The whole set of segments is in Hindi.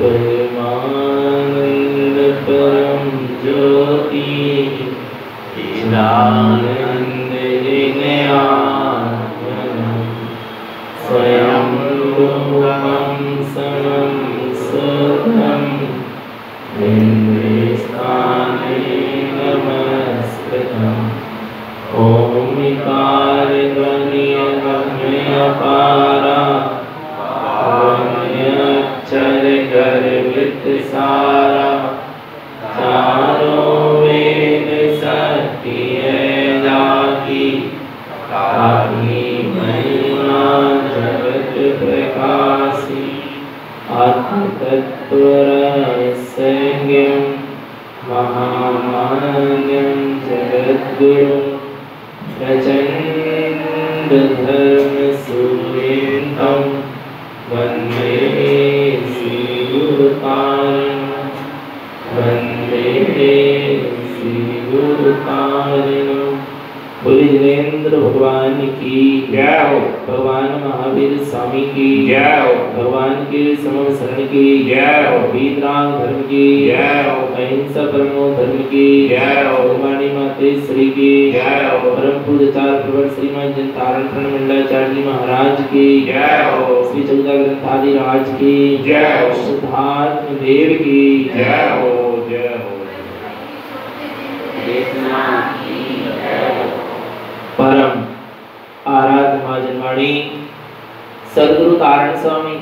परमानंद परम ज्योति चिदानंद स्वयं रूपम समं सुखम बिंबिस्थानेन नमस्कृतम् ओंकार ध्वनियगम्यपारा अक्षर गर्भित सारा चारों वेद सत्य जाकी काली महिमा जगत प्रकाशी आत्म तत्व रहस्यज्ञं महामान्यं जगद्गुरुं प्रचंड धर्म सूर्यं वंदे श्री गुरुपारणं वंदे श्री गुरुपारणं। बोले जिनेंद्र भगवान की जय हो, भगवान महावीर स्वामी की जय हो, भगवान के समम शरण की जय हो, वीतराग धर्म की जय हो, अहिंसा परमो धर्म की जय हो, वाणी माते श्री की जय हो, परम पूज्यचार्य प्रवर श्रीमान जयंतारण मंडलाचार्य जी महाराज की जय हो, श्री चौदह ग्रंथादि राज की जय हो, सिद्धार्थ देव की जय हो, जय हो। परम आराध्य महाजनवाणी सद्गुरु तारण स्वामी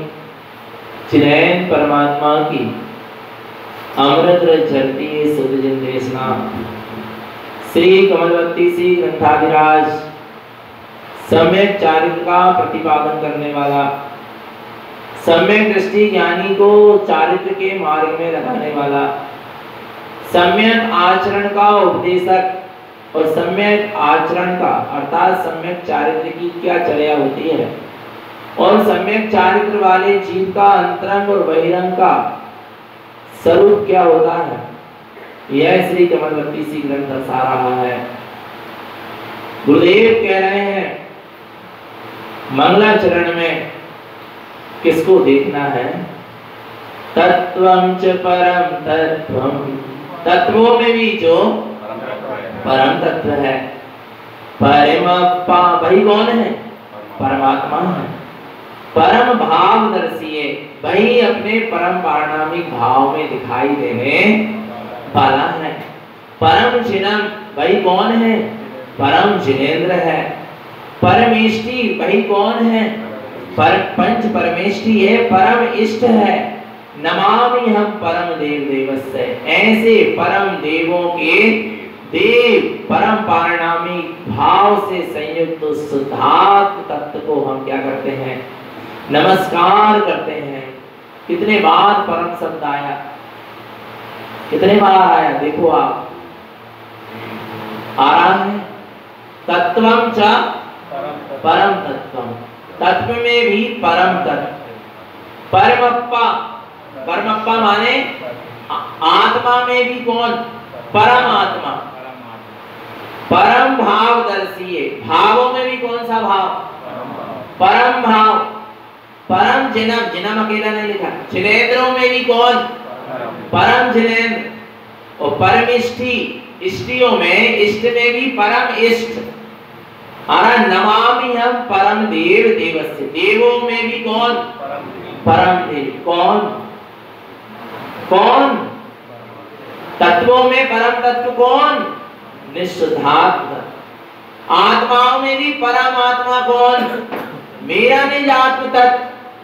चिनैन परमात्मा की अमृत झरती सुध जिन देशना श्री कमलवती सी ग्रंथाधिराज सम्यक चारित्र का प्रतिपादन करने वाला, सम्यक दृष्टि ज्ञानी को चारित्र के मार्ग में लगाने वाला, सम्यक आचरण का उपदेशक और सम्यक आचरण का अर्थात सम्यक चारित्र की क्या चर्या होती है और सम्यक चारित्र वाले जीव का अंतरंग और बहिरंग का स्वरूप क्या होता है, यह श्री कमलवती सी ग्रंथ दर्शा रहा है। गुरुदेव कह रहे हैं मंगलाचरण में किसको देखना है, तत्वं च परम तत्वं, तत्वों में भी जो परम तत्व है, परमप्पा वही कौन है, परमात्मा है। परम भाव दर्शिए वही अपने परम पारणामिक भाव में दिखाई देने वाला है। परम जिनम वही कौन है, परम जिनेंद्र है। परमेष्टि वही कौन है, पंच परमेष्टि है, परम इष्ट है। नमामि हम परम देव देवस्य, ऐसे परम देवों के देव परम पारणामी भाव से संयुक्त शुद्धात्म तत्व को हम क्या करते हैं, नमस्कार करते हैं। कितने बार परम शब्द आया, कितने बार आया, देखो आप आ रहा है। तत्वं च परम तत्वं, तत्व में भी परम तत्व। परमप्पा, परमप्पा माने आत्मा में भी कौन, परम आत्मा। परम भाव दर्शिए, भावों में भी कौन सा भाव, परम भाव। परम जिनम, जिनम अकेला नहीं लिखा, जिनेंद्रों में भी कौन, परम जिनेंद्र। और परमिष्टि, इष्टियों में, इष्ट में भी परम इष्ट। नमामि हम परम देव देवस्य, देवों में भी कौन, परम देव। कौन कौन, तत्वों में परम तत्व कौन, निष्ठुद्धात्म। आत्माओं में भी परमात्मा कौन, मेरा निज आत्म तत्व।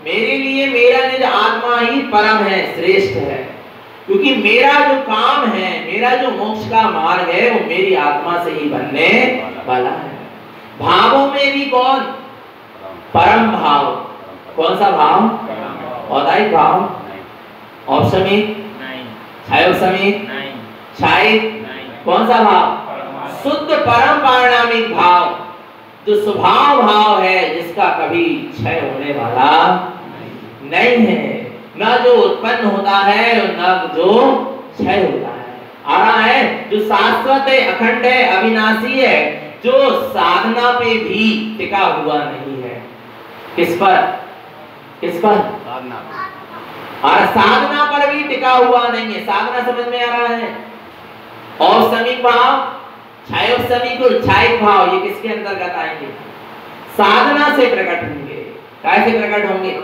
मेरे लिए मेरा निज आत्मा ही परम है, श्रेष्ठ है। क्योंकि मेरा जो काम है, मेरा जो मोक्ष का मार्ग है, वो मेरी आत्मा से ही बनने वाला है। भावों में भी कौन, परम भाव। कौन सा भाव, औदायिक भाव, औपसमिक, छायोपसमिक, छायिक। कौन सा भाव, शुद्ध परम पारणामिक भाव, जो स्वभाव भाव है, जिसका कभी क्षय होने वाला नहीं है, न जो उत्पन्न होता है न जो क्षय होता है। आ रहा है, जो शाश्वत है, अखंड है, अविनाशी है, जो साधना पे भी टिका हुआ नहीं है। किस पर, किस पर, और साधना पर भी टिका हुआ नहीं है। साधना समझ में आ रहा है? औपसमिक भाव, छायोपसमिक और छायिक भाव, ये किसके अंतर्गत आएंगे? साधना से प्रकट होंगे। कैसे प्रकट होंगे?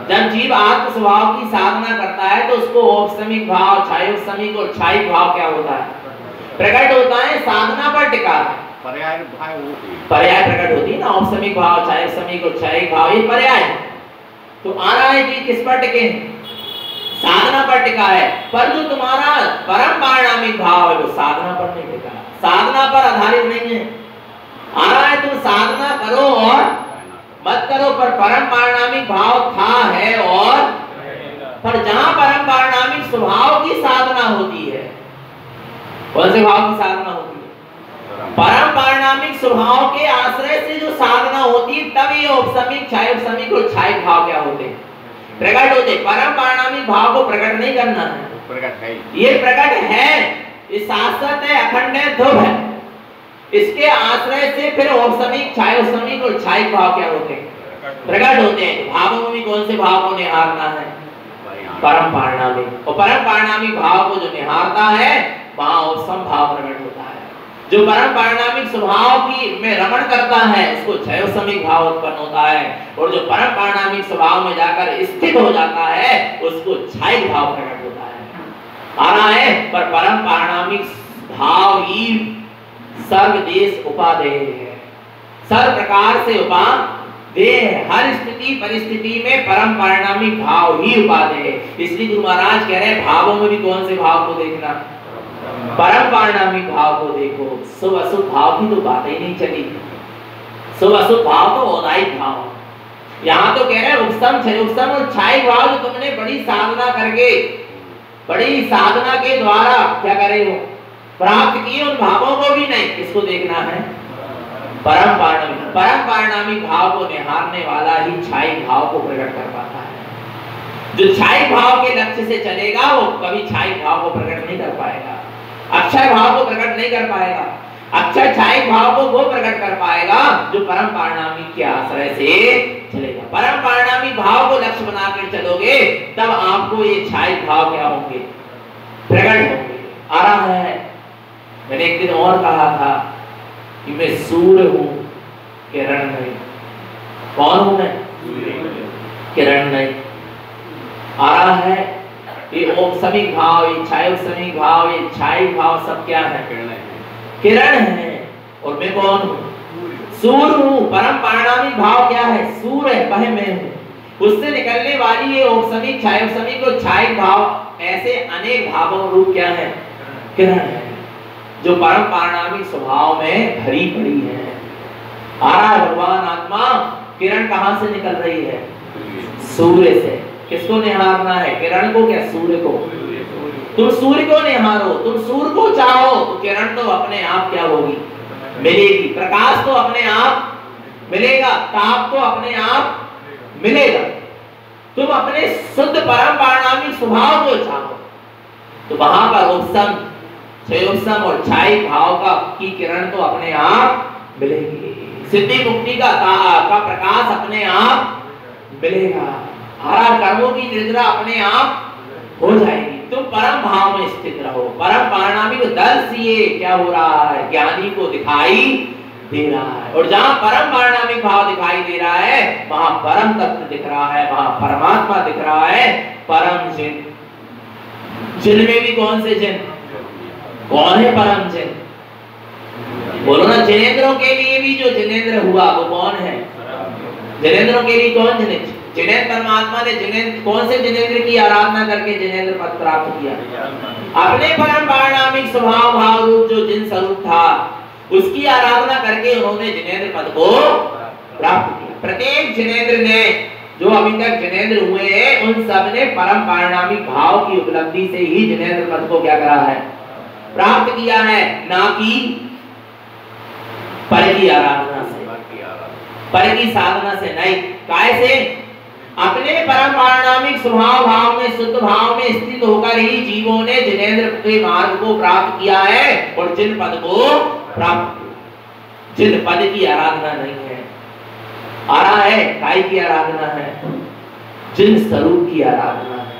जब जीव आत्म स्वभाव की साधना करता है तो उसको औपसमिक भाव, छायोपसमिक और छायिक भाव क्या होता है? प्रकट होता है, साधना पर टिका है। पर्याय प्रकट होती है ना, औपसमिक भाव, छायोपसमिक और छायिक भाव, ये पर्याय है। तो आ रहा है कि किस पर टिके? साधना पर टिका है। पर जो तुम्हारा परम पारिणामिक भाव है वो साधना पर नहीं टिका, साधना पर आधारित नहीं है। आ रहा है तुम साधना करो और मत करो, पर परम पारिणामिक भाव था, है और पर जहां परम पारिणामिक स्वभाव की साधना होती है, कौन से भाव की साधना होती है? परम पारिणामिक स्वभाव के आश्रय से जो साधना होती है, तब ये औपसमिक, छायोपसमिक और छायिक भाव क्या होते हैं? प्रकट होते। परम पारिणामिक भाव को प्रकट नहीं करना है, प्रकट है, ये प्रकट है, ये शाश्वत है, अखंड है, ध्रुव है। इसके आश्रय से फिर औपसमिक, छायोपसमिक और छायिक भाव क्या होते हैं? प्रकट होते हैं। भावों में भी कौन से भाव को निहारना है? परम पारिणामिक। और परम पारिणामिक भाव को जो निहारता है वहां औपसम भाव प्रकट होता है। जो परम पारिणामिक स्वभाव की में रमण करता है उसको छायोपसमिक भाव उत्पन्न होता है, और जो परम पारिणामिक स्वभाव में जाकर स्थित हो जाता है उसको छायिक भाव प्रकट होता है। आ रहा है, पर परम पारिणामिक भाव ही सर्व देश उपादेय है, सर्व प्रकार से उपादेय है। हर स्थिति परिस्थिति में परम पारिणामिक भाव ही उपादेय है। इसलिए गुरु महाराज कह रहे हैं भावों में भी कौन से भाव को देखना? परम पारिणामिक भाव को देखो। शुभ अशुभ भाव की तो बात ही नहीं चली। शुभ अशुभ भाव तो औदायिक भाव। यहाँ तो कह रहे हैं उपसम, छयोपसम और छायिक भाव जो तुमने बड़ी साधना करके, बड़ी साधना के द्वारा क्या कर रहे हो? प्राप्त किए, उन भावों को भी नहीं, किसको देखना है? परम पारिणामिक। परम पारिणामिक भाव को निहारने वाला ही छायिक भाव को प्रकट कर पाता है। जो छायिक भाव के लक्ष्य से चलेगा वो कभी छायिक भाव को प्रकट नहीं कर पाएगा, अक्षय भाव को प्रकट नहीं कर पाएगा। अक्षय छायिक भाव को वो प्रकट कर पाएगा जो परम पारिणामिक के आश्रय से चलेगा। परम पारिणामिक भाव को लक्ष्य बनाकर चलोगे तब आपको ये छायिक भाव क्या होंगे? प्रकट होंगे। आ रहा है, मैंने एक दिन और कहा था कि मैं सूर्य हूं, किरण नहीं। कौन हूं मैं? किरण नहीं। आ रहा है, ये औपसमिक भाव, ये छायोपसमिक भाव, ये छायिक भाव सब क्या है? किरण है। और मैं कौन हूं? सूर्य हूं। परम पारिणामिक भाव क्या है? सूर्य है, वह मैं हूं। उससे निकलने वाली ये औपसमिक, छायोपसमिक और छायिक भाव, ऐसे अनेक भावों रूप क्या है? किरण है, जो परम पारिणामिक स्वभाव में भरी पड़ी है। आ रहा है भगवान आत्मा, किरण कहां से निकल रही है? सूर्य से। किसको निहारना है? किरण को क्या? सूर्य को। तुम सूर्य को निहारो, तुम सूर्य को चाहो तो किरण तो अपने आप क्या होगी? मिलेगी। प्रकाश तो अपने आप मिलेगा, ताप तो अपने आप मिलेगा। तुम अपने शुद्ध परम पारिणामिक स्वभाव को चाहो तो वहां पर उपसम, छयोपसम और छायिक भाव का की किरण तो अपने आप मिलेगी। सिद्धि मुक्ति का प्रकाश अपने आप मिलेगा। हर कर्मों की निद्रा अपने आप हो जाएगी। तुम परम भाव में स्थित रहो। परम पारिणामिक दर्श ये क्या हो रहा है? ज्ञानी को दिखाई दे रहा है। और जहां परम पारिणामिक भाव दिखाई दे रहा है वहां परम तत्व दिख रहा है, वहां परमात्मा दिख रहा है। परम जिन, जिन में भी कौन से जिन? कौन है परम जिन? बोलो ना। जिनेंद्रों के लिए भी जो जिनेंद्र हुआ वो कौन है? जिनेंद्रों के लिए कौन जिनेंद्र? जिनेंद्र परमात्मा ने जिनेंद्र, कौन से जिनेंद्र की आराधना करके जिनेंद्र पद प्राप्त किया? अपने परम पारिणामिक स्वभाव भाव रूप जो जिन स्वरूप था उसकी आराधना करके उन्होंने जिनेंद्र पद को प्राप्त किया। प्रत्येक जिनेंद्र ने, जो अभी तक जिनेंद्र हुए हैं, उन सब ने परम पारिणामिक भाव की उपलब्धि से ही जिनेंद्र पद को क्या करा है? प्राप्त किया है, ना कि पर की आराधना से, पर की साधना से नहीं। कैसे? अपने परम पारिणामिक स्वभाव भाव में, शुद्ध भाव में स्थित होकर ही जीवों ने जिनेंद्र के मार्ग को प्राप्त किया है और जिन पद को प्राप्त किया। जिन पद की आराधना नहीं है। आ रहा है, काय की आराधना है? जिन स्वरूप की आराधना है।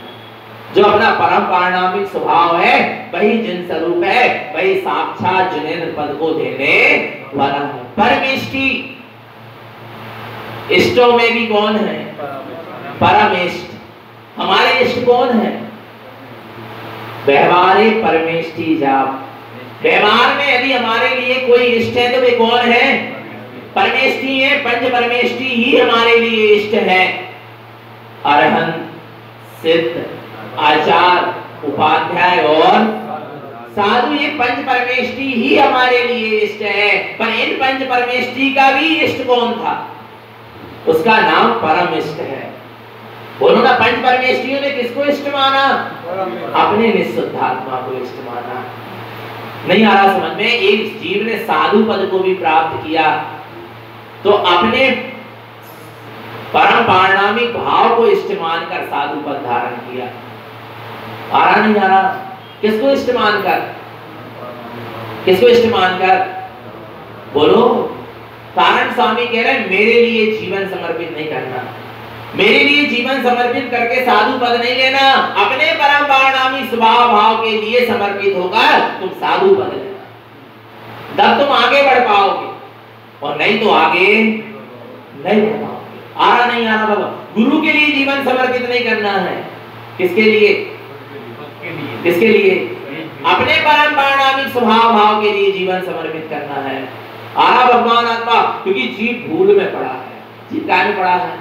जो अपना परम पारणामिक स्वभाव है वही जिन स्वरूप है, वही साक्षात जिनेंद्र पद को देने वाला है। परमेष्टि, इष्टों में भी कौन है? परम इष्ट। हमारे इष्ट कौन है? व्यवहारे परमेष्टि जाप। व्यवहार में यदि हमारे लिए कोई इष्ट है तो वे कौन है? परमेष्टि है। पंच परमेष्टि ही हमारे लिए इष्ट है। अरहंत, सिद्ध, आचार्य, उपाध्याय और साधु, ये पंच परमेष्टि ही हमारे लिए इष्ट है। पर इन पंच परमेष्टि का भी इष्ट कौन था? उसका नाम परम इष्ट है। बोलो ना, पंच परमेष्टियों ने किसको इष्ट माना? अपने निःशुद्धात्मा को इष्ट माना। नहीं आ रहा समझ में? एक जीव ने साधु पद को भी प्राप्त किया तो अपने परम पारणामिक भाव को इष्ट मानकर साधु पद धारण किया। आ रहा नहीं आ रहा? किसको इष्ट मानकर? किसको इष्ट मानकर? बोलो। कारण स्वामी कह रहे हैं मेरे लिए जीवन समर्पित नहीं करना, मेरे लिए जीवन समर्पित करके साधु पद नहीं लेना, अपने परम पारणामी स्वभाव भाव के लिए समर्पित होकर तुम साधु पद लेना, तब तुम आगे बढ़ पाओगे, और नहीं तो आगे नहीं बढ़ पाओगे। आ रहा नहीं आ रहा बाबा? गुरु के लिए जीवन समर्पित नहीं करना है। किसके लिए? किसके लिए? अपने परम पारणामिक स्वभाव भाव के लिए जीवन समर्पित करना है। आ रहा भगवान आत्मा? क्योंकि जीव भूल में पड़ा है। जीव क्या में पड़ा है?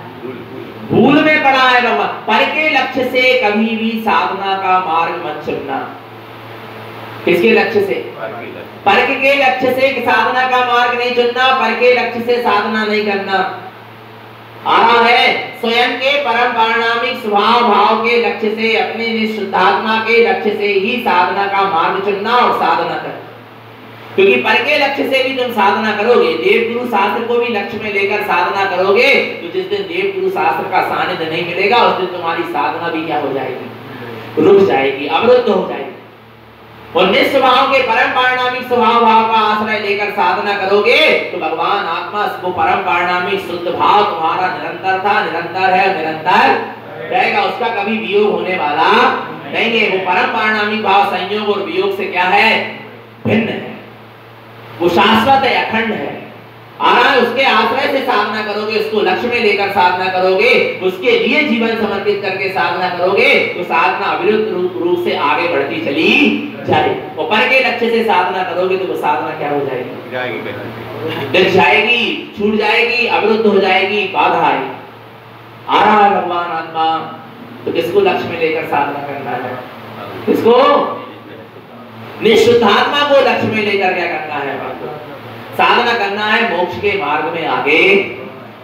भूल में पड़ा है भगवान। पर के लक्ष्य से कभी भी साधना का मार्ग मत चुनना। किसके लक्ष्य से? पर के लक्ष्य से साधना का मार्ग नहीं चुनना, पर के लक्ष्य से साधना नहीं करना। आ रहा है स्वयं के परम पारणामिक स्वभाव भाव के लक्ष्य से, अपने निःशुद्धात्मा के लक्ष्य से ही साधना का मार्ग चुनना और साधना करना। क्योंकि पर के लक्ष्य से भी तुम साधना करोगे, देव गुरु शास्त्र को भी लक्ष्य में लेकर साधना करोगे, तो जिस दिन देव गुरु शास्त्र का सानिध्य नहीं मिलेगा उस दिन तुम्हारी साधना भी क्या हो जाएगी? रुक जाएगी, अवरुद्ध हो जाएगी। और निस्वभाव के परम पारणामिक स्वभाव भाव का आश्रय लेकर साधना करोगे तो भगवान आत्मा वो परम पारणामिक शुद्ध भाव तुम्हारा निरंतर था, निरंतर है, निरंतर रहेगा। उसका कभी वियोग होने वाला नहीं है। वो परम पारणामिक भाव संयोग और वियोग से क्या है? भिन्न है। वो शाश्वत है, अखंड है। उसके आश्रय से साधना करोगे, उसको लक्ष्य में लेकर साधना करोगे, उसके लिए जीवन समर्पित करके साधना करोगे तो साधना अविरुद्ध रूप से आगे बढ़ती चली जाएगी। ऊपर के लक्ष्य से साधना करोगे तो वो साधना क्या हो जाएगी? गिर जाएगी, छूट जाएगी, अविरुद्ध हो जाएगी, बाधा आएगी। आ रहा है भगवान आत्मा? तो किसको लक्ष्य में लेकर साधना करना है? किसको? निःशुद्धात्मा को लक्ष्य में लेकर क्या करना है? साधना करना है, मोक्ष के मार्ग में आगे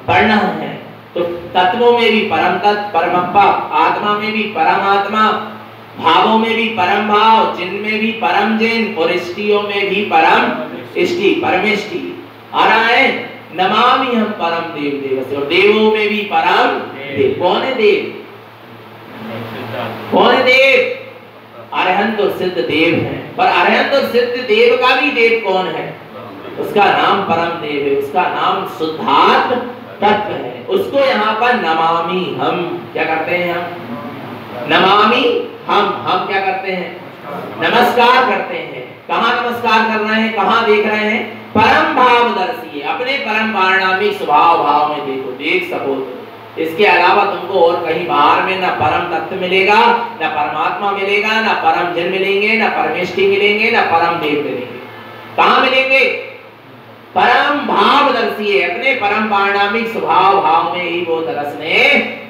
बढ़ना है। तो तत्वों में भी परम तत्व परमप्पा, आत्मा में भी परमात्मा, भावों में भी परम भाव, जिन में भी परम जिन, और इष्टियों में भी परम इष्टि, परमेष्टि। आ रहा है नमामि हम परम देव देवस्य, और देवों में भी परम देव। कौन है देव? कौन है देव? अरहंत और सिद्ध देव है। पर अरहंत और सिद्ध देव का भी देव कौन है? उसका नाम परम देव है, उसका नाम शुद्धात्म तत्व है। उसको यहाँ पर नमामि हम क्या करते हैं? हम नमामि हम क्या करते हैं? नमस्कार करते हैं। कहाँ नमस्कार कर रहे हैं? कहाँ देख रहे हैं? परम भाव दर्शी, अपने परम पारणामिक स्वभाव भाव में देखो, देख सको। इसके अलावा तुमको और कहीं बाहर में ना परम तत्व मिलेगा, ना परमात्मा मिलेगा, ना परम जन मिलेंगे, ना परमेष्टि मिलेंगे, ना परम देव मिलेंगे। कहाँ मिलेंगे? परम भाव दर्शी, अपने परम पारणामिक स्वभाव भाव में ही वो दर्शने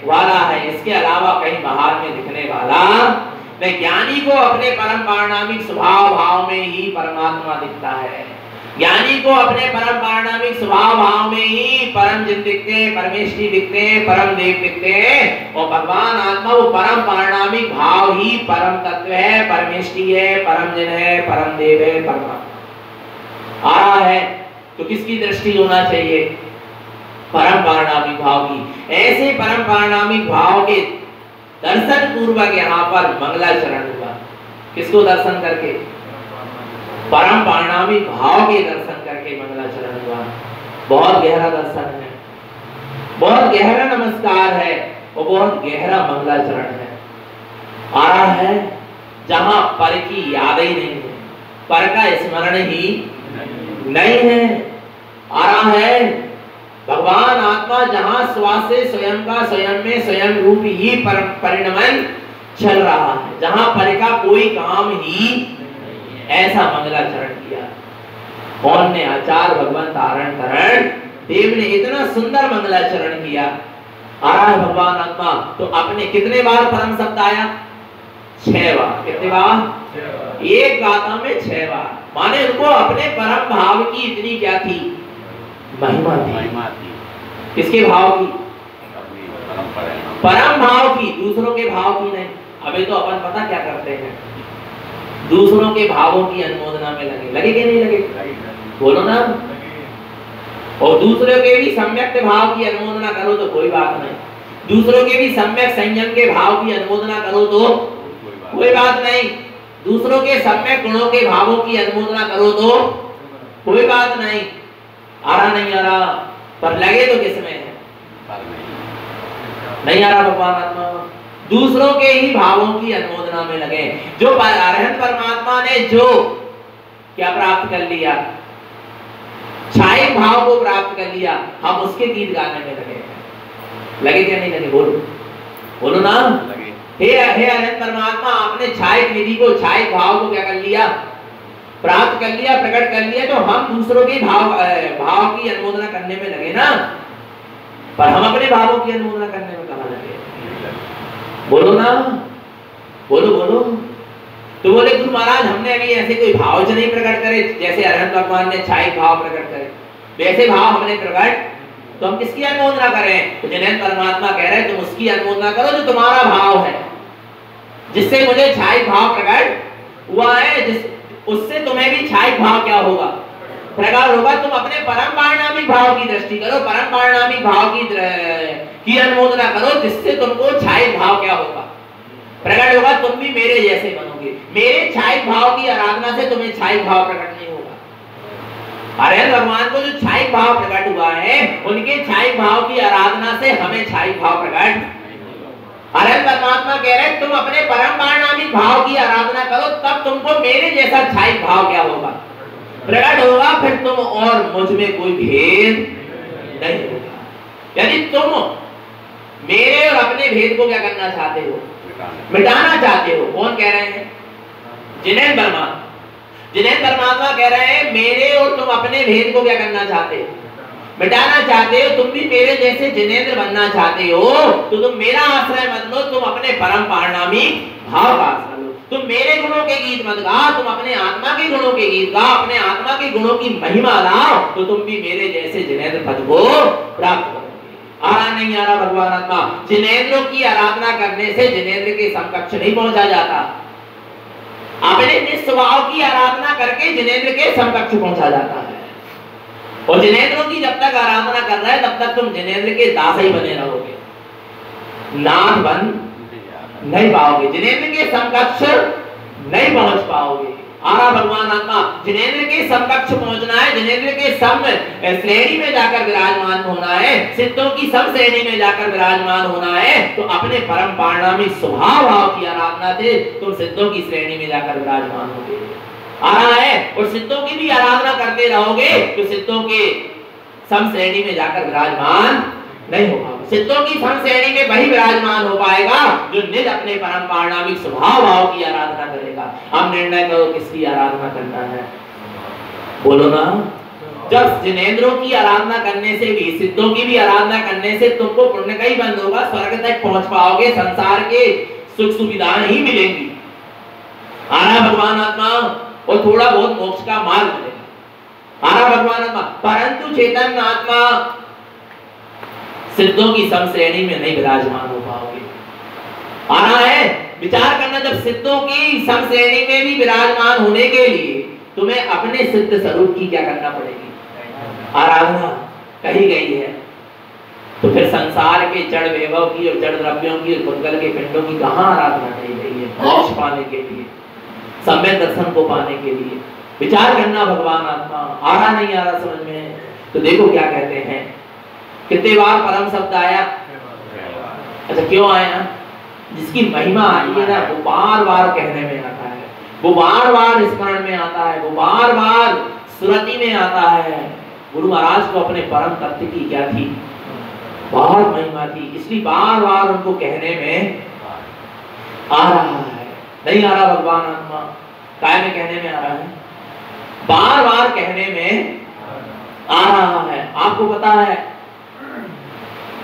वाला है। इसके अलावा कहीं बाहर में दिखने वाला नहीं। ज्ञानी को अपने परम पारणामिक स्वभाव भाव में ही परमात्मा दिखता है। ज्ञानी को अपने परम पारणामिक स्वभाव भाव में ही परम जिन दिखते हैं, परमेष्टि दिखते हैं, परम देव दिखते हैं। और भगवान आत्मा वो परम पारणामिक भाव ही परम तत्व है, परमेष्टि है, परम जिन है, परम देव है, परमात्मा। आ रहा है तो किसकी दृष्टि होना चाहिए? परम पारणामिक भाव की। ऐसे परम पारणामिक भाव के दर्शन पूर्वक यहाँ पर मंगलाचरण हुआ। किसको दर्शन करके? परम पारणामिक भाव के दर्शन करके मंगलाचरण हुआ। बहुत गहरा दर्शन है, बहुत गहरा नमस्कार है और बहुत गहरा मंगलाचरण है। आ रहा है जहां पर की याद ही नहीं है, पर का स्मरण ही नहीं है। आ रहा है भगवान आत्मा जहां श्वास से स्वयं का स्वयं में स्वयं रूप ही परिणमन चल रहा है, जहां पर का कोई काम ही, ऐसा मंगलाचरण किया। कौन ने? आचार्य भगवान तारण तरण देव ने इतना सुंदर मंगलाचरण किया। आ रहा है भगवान आत्मा, तो अपने कितने बार परम शब्द आया? 6 बार। कितने बार? एक गाथा में 6 बार। माने उनको अपने परम भाव की इतनी क्या थी? महिमा थी। किसके भाव की? परम भाव की, दूसरों के भाव की नहीं। अभी तो अपन पता क्या करते हैं, दूसरों के भावों की अनुमोदना में लगे कि नहीं लगे? बोलो ना। और दूसरों के भी सम्यक भाव की अनुमोदना करो तो कोई बात नहीं, दूसरों के भी सम्यक संयम के भाव की अनुमोदना करो तो कोई बात नहीं, दूसरों के सम्यक गुणों के भावों की अनुमोदना करो तो कोई बात नहीं। आ रहा नहीं आ रहा, पर लगे तो किसमें है? नहीं आ रहा भगवान आत्मा, दूसरों के ही भावों की अनुमोदना में लगे। जो अरहंत परमात्मा ने जो क्या प्राप्त कर लिया, छाई भाव को प्राप्त कर लिया, हम उसके गीत गाने में लगे क्या नहीं लगे? बोलो ना। हे अरहंत परमात्मा, आपने छाई निधि को, छाई भाव को क्या कर लिया? प्राप्त कर लिया, प्रकट कर लिया। तो हम दूसरों के भाव की अनुमोदना करने में लगे ना, पर हम अपने भावों की अनुमोदना करने में कहां लगे? बोलो ना, बोलो। तो बोले गुरु महाराज, हमने अभी ऐसे कोई भाव नहीं प्रकट करे, जैसे अरहंत भगवान ने छाई भाव प्रकट करे, वैसे भाव हमने प्रकट, तो हम किसकी अनुमोदना करें? तो जिन्हें परमात्मा कह रहे हैं तुम उसकी अनुमोदना करो जो तुम्हारा भाव है, जिससे मुझे छाई भाव प्रकट हुआ है, उससे तुम्हें भी छाई भाव क्या होगा? प्रकट होगा। तुम अपने परम पारिणामिक भाव की दृष्टि करो, परम पारिणामिक भाव की अनुमोदना करो, जिससे तुमको छाई भाव क्या होगा? प्रकट होगा। तुम भी मेरे जैसे बनोगे। मेरे छाई भाव की आराधना से तुम्हें छाई भाव प्रकट नहीं होगा। अरे भगवान को जो छाई भाव प्रकट हुआ है, उनके छाई भाव की आराधना से हमें छाई भाव प्रकट। अरे परमात्मा कह रहे तुम अपने परम पारिणामिक भाव की आराधना करो, तब तुमको मेरे जैसा छाई भाव क्या होगा? प्रकट होगा। फिर तुम और मुझ में कोई भेद नहीं होगा। यदि तुम मेरे और अपने भेद को क्या करना चाहते हो? मिटाना चाहते हो। कौन कह रहे हैं? जिनेंद्र परमात्मा। जिनेंद्र परमात्मा कह रहे हैं मेरे और तुम अपने भेद को क्या करना चाहते हो? मिटाना चाहते हो। तुम भी मेरे जैसे जिनेंद्र बनना चाहते हो, तो तुम मेरा आश्रय मत लो, तुम अपने परम पारिणामिक भाव का आश्रय लो। तुम मेरे गुणों के गीत मत गाओ, तुम अपने आत्मा के गुणों के गीत गाओ, अपने आत्मा के गुणों की महिमा लाओ, तो तुम भी मेरे जैसे जिनेंद्र पद को प्राप्त करोगे। आ रहा नहीं आ रहा भगवान आत्मा? जिनेंद्रों की आराधना करने से जिनेंद्र के समकक्ष नहीं पहुंचा जाता, अपने निस्वभाव की आराधना करके जिनेंद्र के समकक्ष पहुंचा जाता है। और जिनेंद्रों की जब तक आराधना कर रहे हैं, तब तक तुम जिनेंद्र के दास ही बने रहोगे, नाथ बन नहीं पाओगे, जिनेंद्र के समकक्ष नहीं पहुंच पाओगे। आ रहा भगवान आत्मा, जिनेंद्र के समकक्ष पहुंचना है, जिनेंद्र के सम श्रेणी में जाकर विराजमान होना है, सिद्धों की सम श्रेणी में जाकर विराजमान होना है, तो अपने परम पारिणामिक स्वभाव भाव की आराधना से तुम सिद्धों की श्रेणी में जाकर विराजमान होगे। आ रहा है। और सिद्धों की भी आराधना करते रहोगे तो सिद्धों के सम श्रेणी में जाकर विराजमान नहीं हो पाओगे। सिद्धों की सम श्रेणी में वही विराजमान हो पाएगा जो निज अपने परम पारिणामिक स्वभाव भाव की आराधना करेगा। अब निर्णय करो किसकी आराधना करना है? बोलो ना। जब जिनेंद्रों की आराधना करने से भी, सिद्धों की भी आराधना करने से तुमको पुण्य का ही बंद होगा, स्वर्ग तक पहुंच पाओगे, संसार के सुख सुविधाएं ही मिलेंगी। आ रहा भगवान आत्मा, और थोड़ा बहुत मोक्ष का मार्ग मिलेगा। आ रहा भगवान आत्मा, परंतु चेतन आत्मा सिद्धों की सम श्रेणी में नहीं विराजमान हो पाओगे। आ रहा है। विचार करना, जब सिद्धों की सम श्रेणी में भी विराजमान होने के लिए तुम्हें अपने सिद्ध स्वरूप की क्या करना पड़ेगी? आराधना कही गई है। तो फिर संसार के जड़ वैभव की और जड़ द्रव्यों की और भूतल के पिंडों की कहां आराधना कही गई है? मोक्ष पाने के लिए, सम्यक दर्शन को पाने के लिए विचार करना भगवान आत्मा। आ रहा नहीं आ रहा समझ में? तो देखो क्या कहते हैं, कितने बार परम शब्द आया? अच्छा क्यों आया? जिसकी महिमा आई है ना, वो बार बार कहने में आता है, वो बार बार स्मरण में आता है, वो बार बार स्मृति में आता है। गुरु महाराज को अपने परम तत्व की क्या थी, बहुत महिमा थी, इसलिए बार बार उनको कहने में आ रहा है। नहीं आ रहा भगवान आत्मा, काय में कहने में आ रहा है, बार बार कहने में आ रहा है। आपको पता है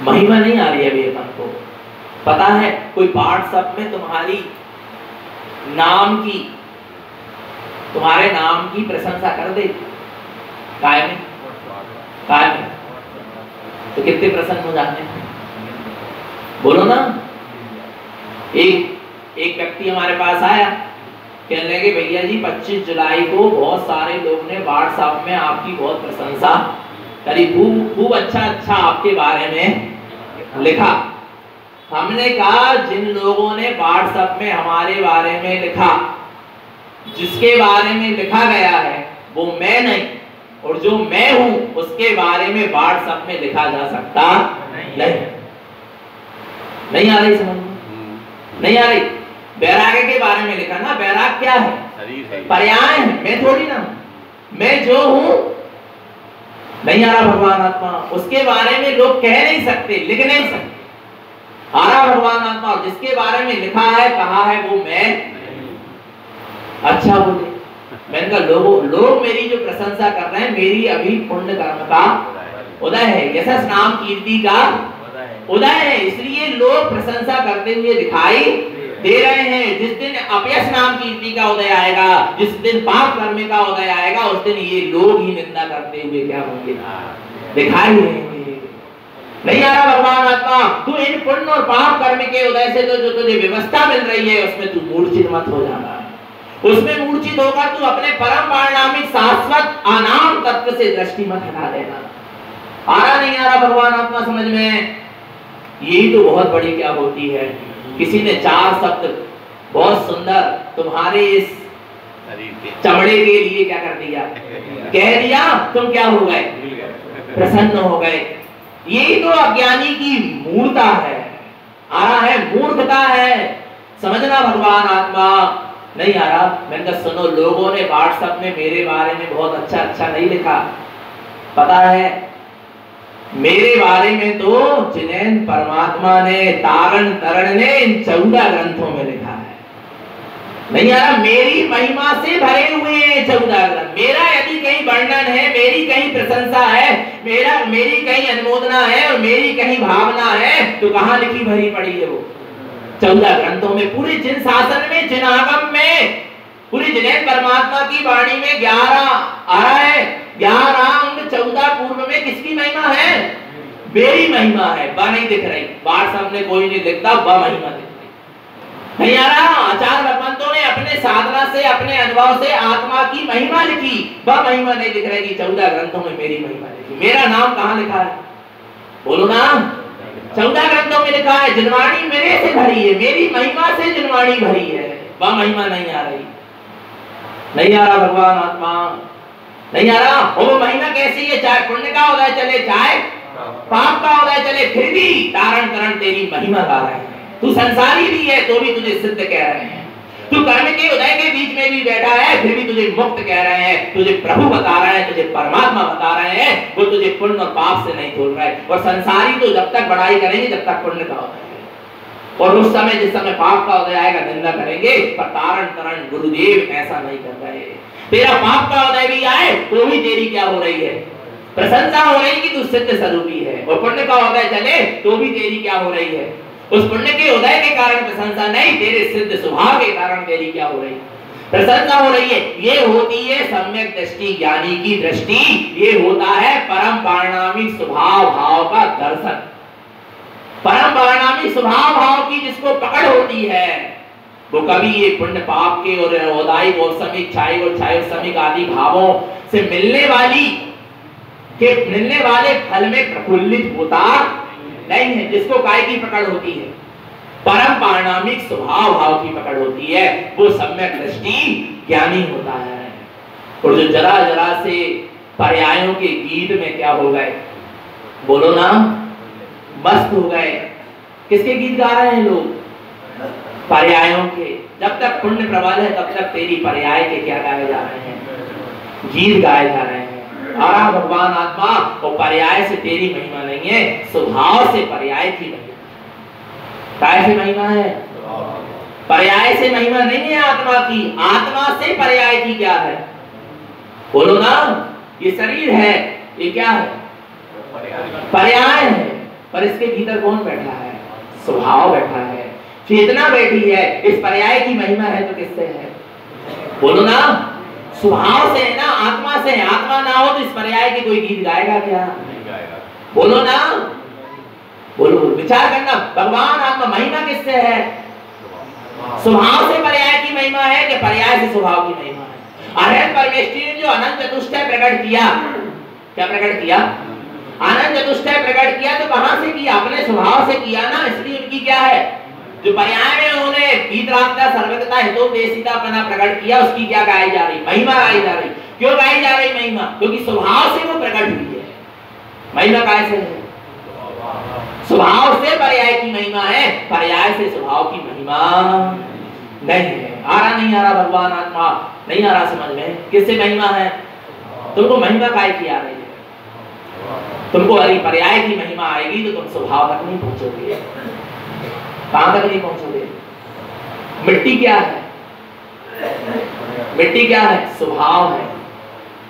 महिमा नहीं आ रही है अभी अपन को, पता है कोई व्हाट्सएप में तुम्हारी नाम की, तुम्हारे नाम की प्रशंसा कर दे, काय में तो कितने प्रसन्न हो जाते हैं, बोलो ना। एक व्यक्ति हमारे पास आया, कहने लगे भैया जी 25 जुलाई को बहुत सारे लोग ने व्हाट्सएप में आपकी बहुत प्रशंसा करी, खूब अच्छा आपके बारे में लिखा। हमने कहा जिन लोगों ने व्हाट्सएप में हमारे बारे में लिखा, जिसके बारे में लिखा गया है वो मैं नहीं, और जो मैं हूं उसके बारे में व्हाट्सएप में लिखा जा सकता नहीं आ रही समझ में, नहीं आ रही। बैराग्य के बारे में लिखा ना, बैराग क्या है, पर्याय है, मैं थोड़ी ना, मैं जो हूं। नहीं आ रहा भगवान आत्मा, उसके बारे में लोग कह नहीं सकते, लिख नहीं सकते। आ रहा भगवान आत्मा, जिसके बारे में लिखा है कहा है वो मैं। अच्छा बोले, मैंने कहा लोग मेरी जो प्रशंसा कर रहे हैं, मेरी अभी पुण्य कर्म का उदय है, यशस नाम कीर्ति का उदय है, इसलिए लोग प्रशंसा करते हुए दिखाई दे रहे हैं। जिस दिन अपयश नाम कीर्ति का उदय आएगा, जिस दिन पाप कर्म का उदय आएगा, उस दिन ये लोग ही निंदा करते हुए क्या होंगे, दिखाई देंगे। नहीं आ रहा भगवान आत्मा, तू इन पुण्य और पाप कर्म के उदय से तो जो तुझे व्यवस्था मिल रही है उसमें तू मूर्छित मत हो जाना, उसमें मूर्छित होकर तू अपने परम पारणामिक शाश्वत अनाम तत्व से दृष्टि मत हटा देना। आ रहा नहीं आ रहा भगवान आत्मा समझ में, यही तो बहुत बड़ी क्या होती है। किसी ने 4 शब्द बहुत सुंदर तुम्हारे इस चमड़े के लिए क्या कर दिया, कह दिया, तुम क्या हो गए, प्रसन्न हो गए। यही तो अज्ञानी की मूर्खता है, आ रहा है मूर्खता है, समझना भगवान आत्मा। नहीं आ रहा, मैंने कहा सुनो, लोगों ने व्हाट्सएप में मेरे बारे में बहुत अच्छा नहीं लिखा, पता है मेरे बारे में तो जिनेन परमात्मा ने तारण तरण ने इन 14 ग्रंथों में लिखा है। नहीं आ रहा, मेरी महिमा से भरे हुए हैं 14 ग्रंथ। मेरा यदि कहीं वर्णन है, मेरी कहीं प्रशंसा है, मेरी कहीं अनुमोदना है और मेरी कहीं भावना है, तो कहाँ लिखी भरी पड़ी है वो 14 ग्रंथों में। पूरे जिन शासन में, जिन आगम में, पूरी जिनेन परमात्मा की वाणी में 11 आ रहा है, 11 अंग 14 पूर्व में किसकी महिमा है, मेरी महिमा है। बा नहीं दिख रही, बार सामने कोई नहीं दिखता, बा महिमा दिख रही। नहीं आ रहा, आचार्य भगवंतों ने अपने साधना से, अपने अनुभव से आत्मा की महिमा लिखी, बा महिमा नहीं दिख रही। 14 ग्रंथों में मेरी महिमा लिखी। मेरा नाम कहाँ लिखा है, बोलो ना, 14 ग्रंथों में लिखा है। जिनवाणी मेरे से भरी है, मेरी महिमा से जिनवाणी भरी है, वह महिमा नहीं आ रही। नहीं आ रहा भगवान आत्मा, नहीं आ रहा। और वो महिमा कैसी है, चाहे पुण्य का उदय चले, चाहे पाप का उदय चले, फिर भी तारण तरण तेरी महिमा गा रहे हैं। तू संसारी भी है तो भी तुझे सिद्ध कह रहे हैं, तू कर्म के उदय के बीच में भी बैठा है फिर भी तुझे मुक्त कह रहे हैं, तुझे प्रभु बता रहे हैं, तुझे परमात्मा बता रहे हैं। वो तुझे पुण्य और पाप से नहीं तोड़ रहा है। और संसारी तो जब तक बढ़ाई करेंगे जब तक पुण्य का उदय है, और उस समय जिस समय पाप का उदय आएगा निंदा करेंगे। पर तारण तरण गुरुदेव ऐसा नहीं कर रहे। तेरा पाप का उदय भी आए तो भी तेरी क्या हो रही है, प्रशंसा हो रही कि तू सिद्ध स्वरूपी है। और पुण्य का उदय चले तो भी तेरी क्या हो रही है, उस पुण्य के उदय के कारण प्रशंसा नहीं, तेरे सिद्ध स्वभाव के कारण तेरी क्या हो रही है, प्रशंसा हो रही है। ये होती है सम्यक दृष्टि, ज्ञानी की दृष्टि। ये होता है परम पारणामिक स्वभाव भाव का दर्शन। परम पारणामिक स्वभाव भाव की जिसको पकड़ होती है, वो कभी ये पुण्य पाप के और औदायिक और समिक क्षायिक और क्षायिक समिक आदि भावों से मिलने वाले फल में प्रफुल्लित होता नहीं है। जिसको काय की पकड़ होती है, परम पारणामिक स्वभाव भाव की पकड़ होती है, वो सम्यक दृष्टि ज्ञानी होता है। और जो जरा जरा से पर्यायों के गीत में क्या हो गए, बोलो ना, मस्त हो गए। किसके गीत गा रहे हैं लोग, पर्यायों के, जब तक पुण्य प्रबल है तब तक तेरी पर्याय के क्या गाए जा रहे हैं, गीत गाए जा रहे हैं। और भगवान आत्मा वो पर्याय से तेरी महिमा नहीं है, स्वभाव से पर्याय की महिमा, काय से महिमा है, पर्याय से महिमा नहीं है आत्मा की, आत्मा से पर्याय की क्या है, बोलो ना। ये शरीर है, ये क्या है, पर्याय है, पर इसके भीतर कौन बैठा है, स्वभाव बैठा है, चेतना बैठी है। इस पर्याय की महिमा है तो किससे है, बोलो ना, स्वभाव से है ना, आत्मा से है। आत्मा ना हो तो इस पर्याय के कोई गीत गाएगा क्या, नहीं गाएगा, बोलो ना, बोलो, विचार करना। भगवान आत्मा महिमा किससे है, स्वभाव से पर्याय की महिमा है कि पर्याय से स्वभाव की महिमा है। अनंत परमेष्टि ने जो अनंत चतुष्टय प्रकट किया, क्या प्रकट किया, अनंत चतुष्टय प्रकट किया, तो कहां से किया, अपने स्वभाव से किया ना। इसलिए उनकी क्या है, जो पर्याय में उन्होंने वीतरागता, सर्वगता, हितोपदेशितापना प्रकट किया, उसकी क्या गाई जा रही, महिमा गाई जा रही। क्यों गाई जा रही महिमा, क्योंकि स्वभाव से वो प्रकट हुई है। महिमा कैसे है, स्वभाव से पर्याय की महिमा है, पर्याय से स्वभाव की महिमा नहीं है। आ रहा नहीं आ रहा, भगवान आत्मा नहीं आ रहा समझ में, किससे महिमा है, तुमको महिमा काय की आ रही है, तुमको अरे पर्याय की महिमा आएगी तो तुम स्वभाव तक नहीं पहुंचोगे। कहां तक नहीं पहुंचोगे, मिट्टी क्या है, मिट्टी क्या है, स्वभाव है,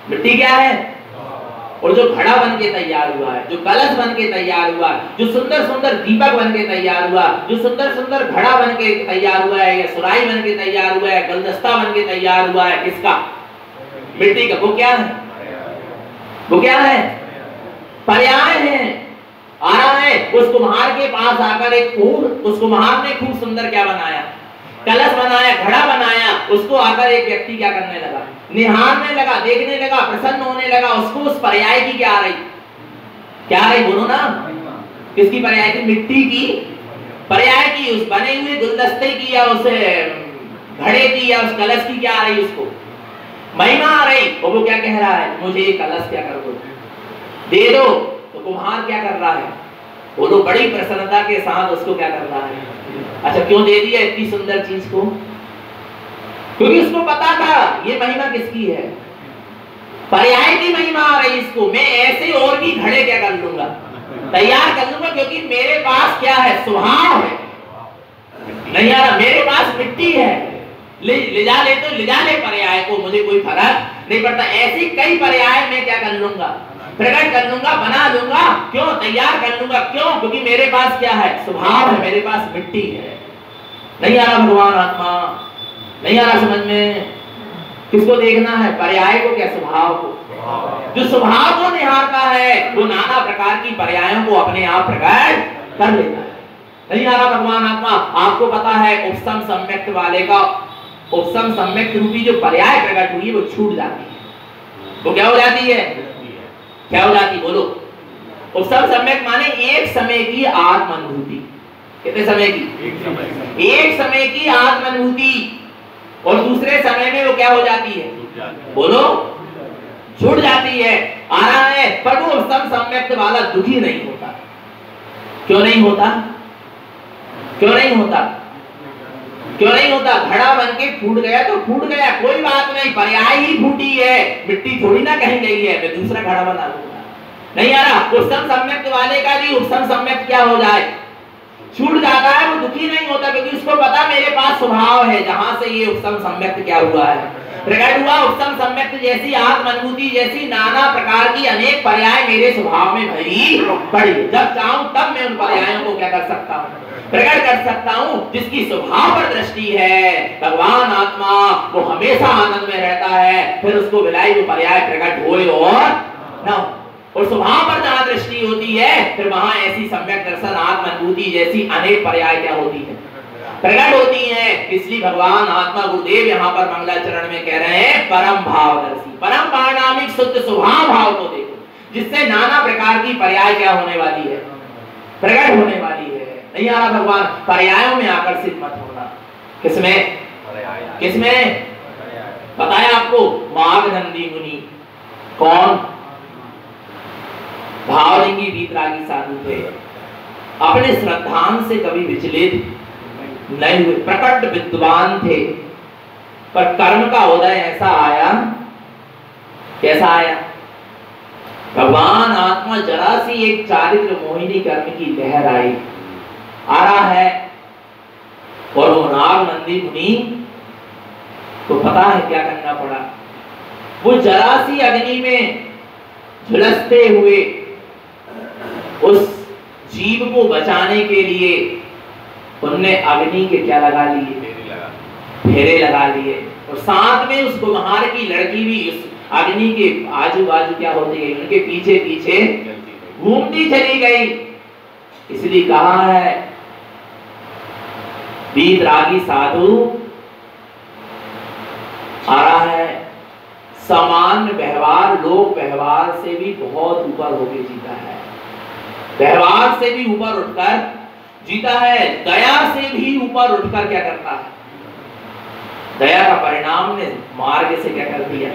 मिट्टी क्या है, और जो घड़ा बन के तैयार हुआ है, जो कलश बन के तैयार हुआ है, जो सुंदर सुंदर दीपक बन के तैयार हुआ, जो सुंदर सुंदर घड़ा बन के तैयार हुआ है, या सुराही बन के तैयार हुआ है, गुलदस्ता बन के तैयार हुआ है, किसका, मिट्टी का, वो क्या है, वो क्या है, पर्याय है। आ रहा है, उस कुम्हार के पास आकर एक उस कुम्हार ने खूब सुंदर क्या बनाया, कलश बनाया, घड़ा बनाया, उसको आकर एक व्यक्ति क्या करने लगा, निहारने लगा, देखने लगा, प्रसन्न होने लगा। उसको उस पर्याय की क्या आ रही, क्या आ रही, बोलो ना, किसकी पर्याय की, मिट्टी की पर्याय की, उस बने हुए गुलदस्ते की, या उस घड़े की, या उस कलश की क्या आ रही, उसको महिमा आ रही। और वो क्या कह रहा है, मुझे ये कलश क्या कर दो, दे दो। तो कुम्हार क्या कर रहा है, बोलो, बड़ी प्रसन्नता के साथ उसको क्या कर रहा है, अच्छा क्यों दे दिया इतनी सुंदर चीज को, क्योंकि उसको पता था ये महिमा किसकी है, पर्याय की महिमा आ रही। इसको मैं ऐसे और भी घड़े क्या कर लूंगा, तैयार कर लूंगा, क्योंकि मेरे पास क्या है, स्वभाव है। नहीं आ रहा, मेरे पास मिट्टी है, ले जा ले तो ले जा ले पर्याय को, मुझे कोई फर्क नहीं पड़ता। ऐसी कई पर्याय मैं क्या कर लूंगा, प्रकट कर लूंगा, बना लूंगा, क्यों, तैयार कर लूंगा, क्यों, क्योंकि मेरे पास क्या है, स्वभाव है, मेरे पास मिट्टी है। नहीं आ रहा भगवान आत्मा, नहीं आ रहा समझ में, किसको देखना है, पर्याय को, क्या, स्वभाव को। जो स्वभाव को निहारता है वो नाना प्रकार की पर्यायों को अपने आप प्रकट कर लेता है। नहीं आ रहा भगवान आत्मा, आपको पता है उपसम सम्यक्त वाले का, उपसम सम्यक्त रूपी जो पर्याय प्रकट हुई है वो छूट जाती है। वो क्या हो जाती है, क्या हो जाती, बोलो, उपसम सम्यक माने एक समय की आत्मानुभूति। कितने समय की, एक समय की आत्मानुभूति, और दूसरे समय में वो क्या हो जाती है, बोलो, छूट जाती है। आ रहा है, पर वो उपसम सम्यक वाला दुखी नहीं होता। क्यों नहीं होता, क्यों नहीं होता, क्यों नहीं होता, घड़ा बन के फूट गया तो फूट गया, कोई बात नहीं, पर्याय ही फूटी है, मिट्टी थोड़ी ना कहीं गई है, मैं दूसरा घड़ा बना लूंगा। नहीं आ रहा, उपसम सम्यक वाले का भी उपसम सम्यक क्या हो जाए, छूट जाता है, वो दुखी नहीं होता, क्योंकि उसको पता मेरे पास स्वभाव है, जहां से ये उपसम सम्यक क्या हुआ है, प्रकट हुआ। उपसम सम्यक जैसी आत्मानुभूति, जैसी नाना प्रकार की अनेक पर्याय मेरे स्वभाव में भरी पड़ी, जब चाहूं तब मैं उन पर्यायों को क्या कर सकता हूं, प्रकट कर सकता हूं। जिसकी स्वभाव पर दृष्टि है भगवान आत्मा, वो हमेशा आनंद में रहता है, फिर उसको विलाई वो पर्याय प्रकट होए और ना हो। और स्वभाव पर जहां दृष्टि होती है, फिर वहां ऐसी सम्यक दर्शन, आत्मानुभूति जैसी अनेक पर्याय क्या होती है, प्रकट होती है। इसलिए भगवान आत्मा गुरुदेव यहाँ पर मंगलाचरण में कह रहे हैं, परम भावदर्शी, परम पारणामिक शुद्ध स्वभाव भाव को देखो, जिससे नाना प्रकार की पर्याय क्या होने वाली है, प्रकट होने वाली है। नहीं आ रहा भगवान, पर्यायों में आकर्षित मत होना। किसमें, किसमें बताया आपको, माघनंदी मुनि कौन, भावलिंगी वीतरागी साधु थे, अपने श्रद्धांत से कभी विचलित नहीं हुए, प्रकट विद्वान थे, पर कर्म का उदय ऐसा आया, कैसा आया? भगवान आत्मा जरा सी एक चारित्र मोहिनी कर्म की लहर आई, आ रहा है, और वो नाग नंदी मुनि तो पता है क्या करना पड़ा। वो जरा सी अग्नि में झुलसते हुए उस जीव को बचाने के लिए उनने अग्नि के क्या लगा लिए? फेरे लगा लिए, और साथ में उस कुम्हार की लड़की भी उस अग्नि के आजू बाजू क्या होती गई, उनके पीछे पीछे घूमती चली गई। इसलिए कहा है वीतरागी साधु आ रहा है, सामान्य व्यवहार लोक व्यवहार से भी बहुत ऊपर होकर जीता है, व्यवहार से भी ऊपर उठकर जीता है, दया से भी ऊपर उठकर क्या करता है? दया का परिणाम ने मार्ग से क्या कर दिया?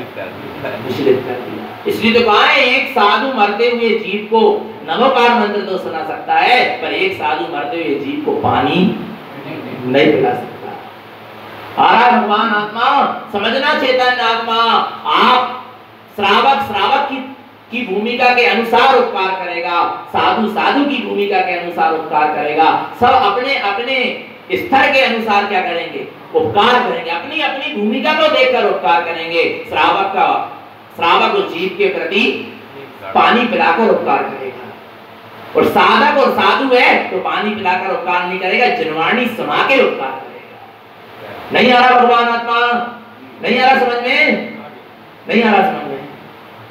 विचलित कर दिया। इसलिए तो कहा है एक साधु मरते हुए जीव को नमोकार मंत्र तो सुना सकता है, पर एक साधु मरते हुए जीव को पानी नहीं पिला सकता। आरा भगवान आत्मा, समझना चेतन आत्मा, आप श्रावक की भूमिका के अनुसार उपकार करेगा, साधु साधु की भूमिका के अनुसार उपकार करेगा, सब अपने अपने स्तर के अनुसार क्या करेंगे? उपकार करेंगे, अपनी अपनी भूमिका को देखकर उपकार करेंगे। श्रावक उस जीव के प्रति पानी पिलाकर उपकार करेगा, और साधक और साधु है तो पानी पिलाकर उपकार नहीं करेगा, जिनवाणी सुना के उपकार करेगा। नहीं आ रहा भगवान आत्मा? नहीं आ रहा समझ में? नहीं आ रहा समझ में?